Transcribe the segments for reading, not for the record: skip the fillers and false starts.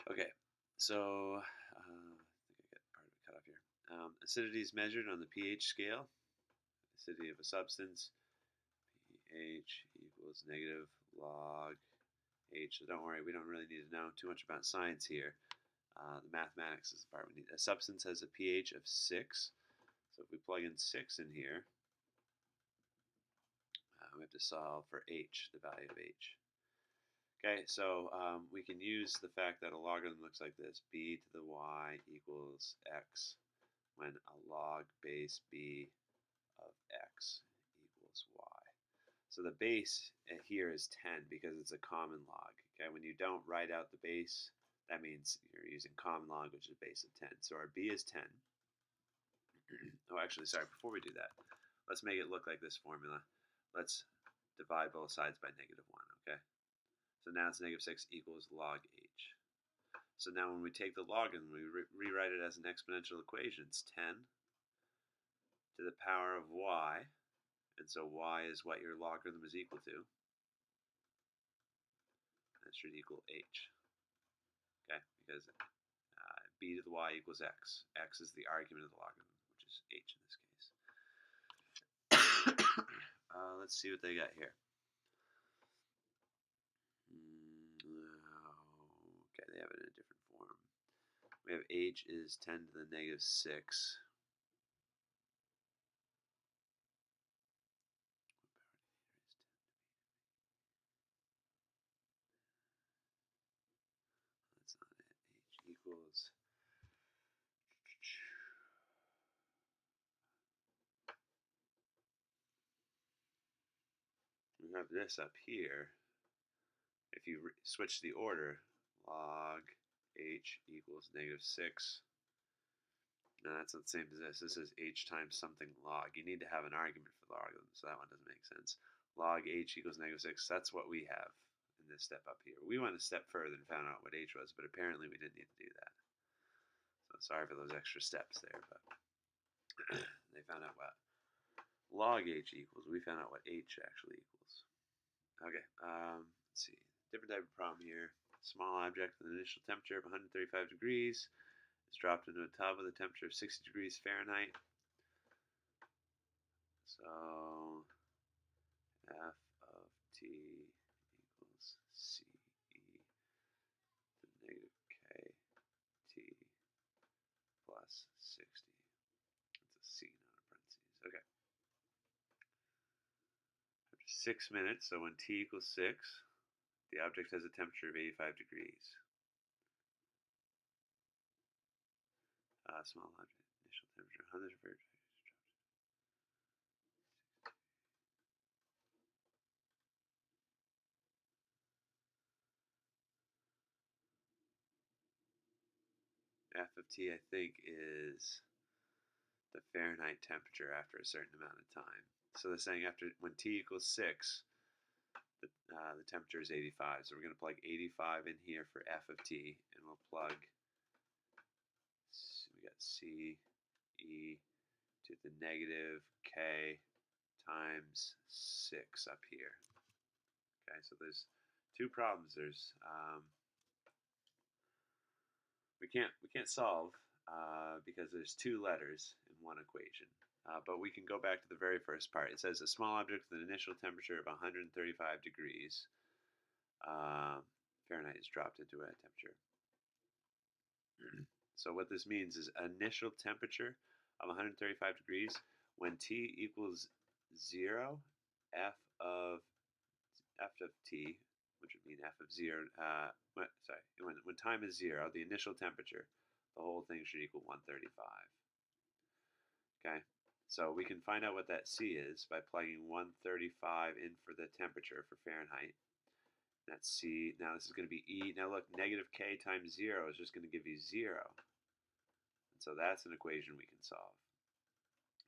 Okay, so I think I got part of it cut off here. Acidity is measured on the pH scale. Acidity of a substance, pH equals negative log H. So don't worry, we don't really need to know too much about science here. The mathematics is the part we need. A substance has a pH of 6. So if we plug in 6 in here, we have to solve for H, the value of H. Okay, so we can use the fact that a logarithm looks like this. B to the y equals x when a log base b of x equals y. So the base here is 10 because it's a common log. Okay, when you don't write out the base, that means you're using common log, which is a base of 10. So our b is 10. Oh, actually, sorry, before we do that, let's make it look like this formula. Let's divide both sides by -1, okay? So now it's -6 equals log h. So now when we take the log and we rewrite it as an exponential equation, it's 10 to the power of y. And so y is what your logarithm is equal to. That should equal h. Okay, because b to the y equals x. X is the argument of the logarithm, which is h in this case. Let's see what they got here. Okay, they have it in a different form. We have h is 10 to the -6. That's not it. H equals. We have this up here. If you switch the order, log h equals -6. No, that's not the same as this. This is h times something log. You need to have an argument for the logarithm, so that one doesn't make sense. Log h equals -6. That's what we have in this step up here. We went a step further and found out what h was, but apparently we didn't need to do that. So sorry for those extra steps there, but they found out what log h equals. We found out what h actually equals. Okay, let's see. Different type of problem here. Small object with an initial temperature of 135 degrees is dropped into a tub with a temperature of 60 degrees Fahrenheit. So f of t equals c e to the negative k t plus 60. That's a c, not a parentheses. Okay. After 6 minutes, so when t equals 6, the object has a temperature of 85 degrees. Small object, initial temperature, 135 degrees. F of t, I think, is the Fahrenheit temperature after a certain amount of time. So they're saying after when t equals 6, the temperature is 85. So we're going to plug 85 in here for f of t, and we'll plug, we got c e to the negative k times 6 up here. Okay, so there's two problems. There's we can't solve because there's two letters in one equation. But we can go back to the very first part. It says a small object with an initial temperature of 135 degrees Fahrenheit is dropped into a temperature. So what this means is initial temperature of 135 degrees when t equals 0, f of t, which would mean f of 0, when time is 0, the initial temperature, the whole thing should equal 135. Okay, so we can find out what that C is by plugging 135 in for the temperature for Fahrenheit. That's C. Now this is going to be E. Now look, negative K times 0 is just going to give you 0. And so that's an equation we can solve.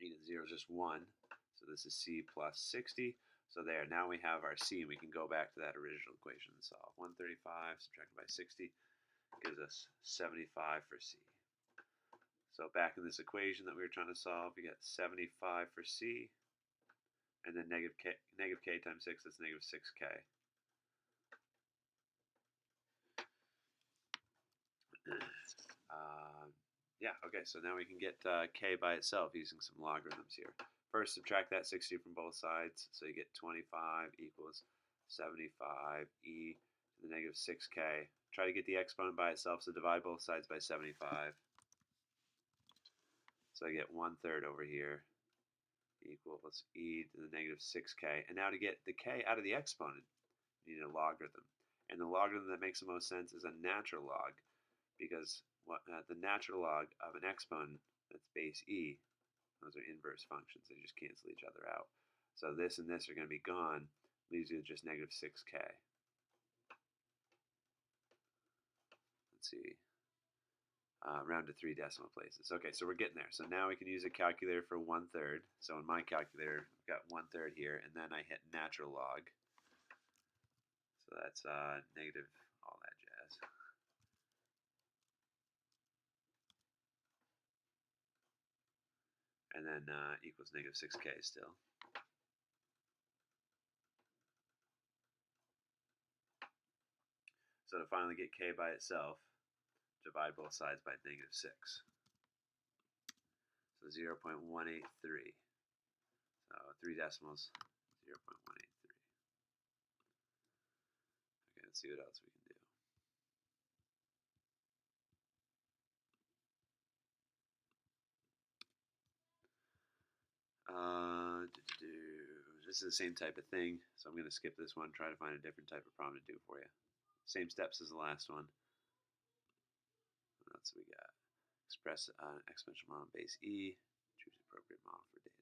E to the 0 is just 1. So this is C plus 60. So there, now we have our C, and we can go back to that original equation and solve. 135 subtracted by 60 gives us 75 for C. So back in this equation that we were trying to solve, we got 75 for C, and then negative k times 6, that's negative 6k. Yeah, okay, so now we can get k by itself using some logarithms here. First, subtract that 60 from both sides, so you get 25 equals 75 e to the negative 6k. Try to get the exponent by itself, so divide both sides by 75. So I get 1/3 over here equals e to the negative 6k. And now to get the k out of the exponent, you need a logarithm. And the logarithm that makes the most sense is a natural log, because the natural log of an exponent that's base e, those are inverse functions. They just cancel each other out. So this and this are going to be gone, leaves you with just negative 6k. Let's see. Round to 3 decimal places. Okay, so we're getting there. So now we can use a calculator for 1/3. So in my calculator, I've got 1/3 here, and then I hit natural log. So that's negative all that jazz. And then equals negative 6k still. So to finally get k by itself, divide both sides by negative 6. So 0.183. So 3 decimals, 0.183. Okay, let's see what else we can do. This is the same type of thing, so I'm going to skip this one, try to find a different type of problem to do for you. Same steps as the last one. What else we got? Express an exponential model base E. Choose appropriate model for data.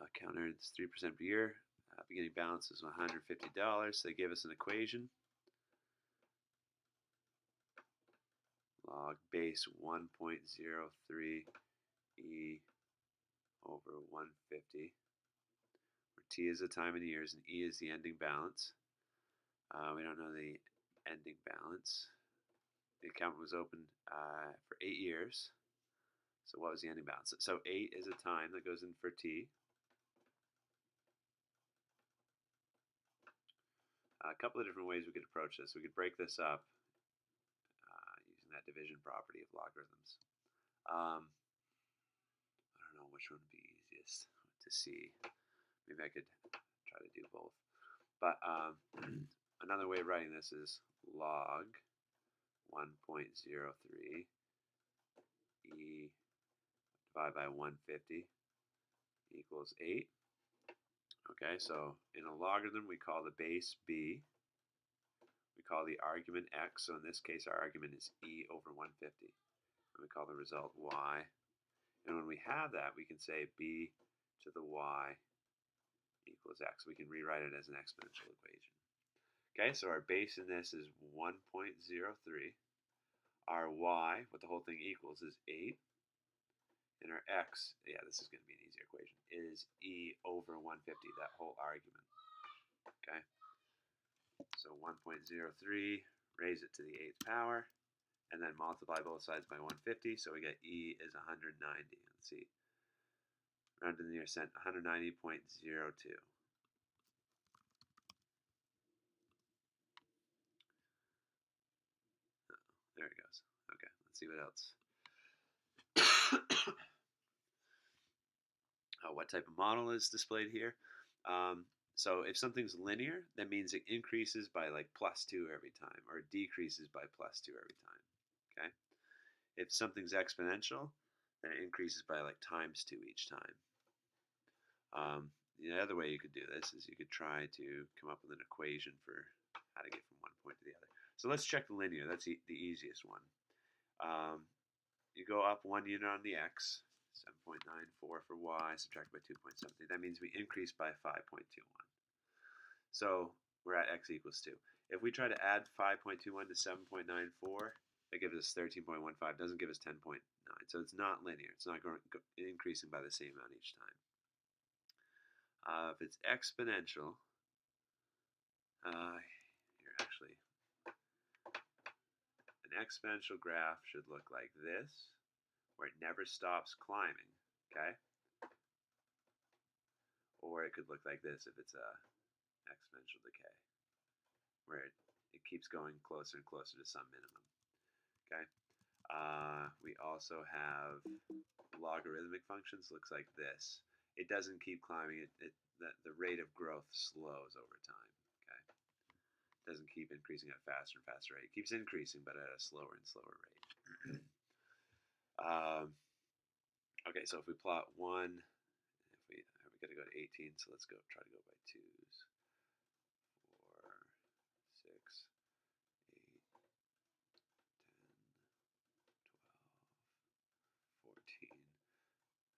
Account earns 3% per year. Beginning balance is $150. So they give us an equation. Log base 1.03 E over 150, where T is the time in years and E is the ending balance. We don't know the ending balance. The account was opened for 8 years. So what was the ending balance? So 8 is a time that goes in for T. A couple of different ways we could approach this. We could break this up using that division property of logarithms. I don't know which one would be easiest to see. Maybe I could try to do both. But another way of writing this is log 1.03 e divided by 150 equals 8. Okay, so in a logarithm, we call the base b. We call the argument x. So in this case, our argument is e over 150. And we call the result y. And when we have that, we can say b to the y equals x. We can rewrite it as an exponential equation. Okay, so our base in this is 1.03. Our y, what the whole thing equals, is 8. And our x, yeah, this is going to be an easier equation, is e over 150, that whole argument. Okay? So 1.03, raise it to the 8th power, and then multiply both sides by 150, so we get e is 190. Let's see. Round to the nearest cent, 190.02. There it goes. Okay, let's see what else. What type of model is displayed here? So if something's linear, that means it increases by like +2 every time, or decreases by +2 every time. Okay. If something's exponential, then it increases by like ×2 each time. The other way you could do this is you could try to come up with an equation for how to get from one point to the other. So let's check the linear. That's the easiest one. You go up 1 unit on the x, 7.94 for y, subtract by 2.73. That means we increase by 5.21. So we're at x equals 2. If we try to add 5.21 to 7.94, that gives us 13.15. Doesn't give us 10.9. So it's not linear. It's not increasing by the same amount each time. If it's exponential, here actually, an exponential graph should look like this, where it never stops climbing, okay? Or it could look like this if it's a exponential decay, where it it keeps going closer and closer to some minimum. Okay. We also have logarithmic functions. Looks like this. It doesn't keep climbing. The rate of growth slows over time. Okay. It doesn't keep increasing at a faster and faster rate. It keeps increasing, but at a slower and slower rate. Okay, so if we plot 1, if we got to go to 18, so let's go try to go by 2s. 4, 6, 8, 10, 12, 14.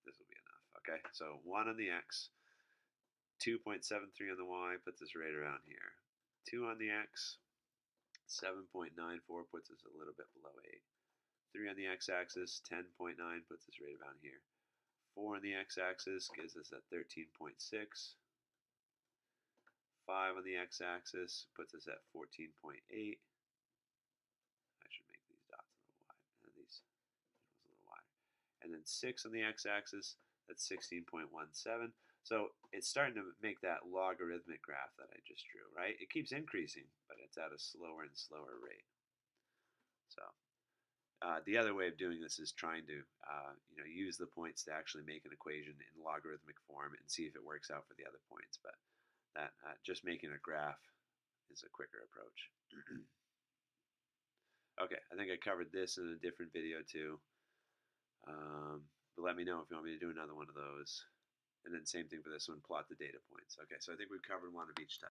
This will be enough. Okay, so 1 on the x, 2.73 on the y puts us right around here. 2 on the x, 7.94 puts us a little bit below 8. 3 on the x-axis, 10.9 puts us right around here. 4 on the x-axis gives us at 13.6. 5 on the x-axis puts us at 14.8. I should make these dots a little wide, and these a little wider. And then 6 on the x-axis, that's 16.17. So it's starting to make that logarithmic graph that I just drew, right? It keeps increasing, but it's at a slower and slower rate. So the other way of doing this is trying to use the points to actually make an equation in logarithmic form and see if it works out for the other points. But that just making a graph is a quicker approach. Okay, I think I covered this in a different video too. But let me know if you want me to do another one of those. And then same thing for this one, plot the data points. Okay, so I think we've covered one of each type.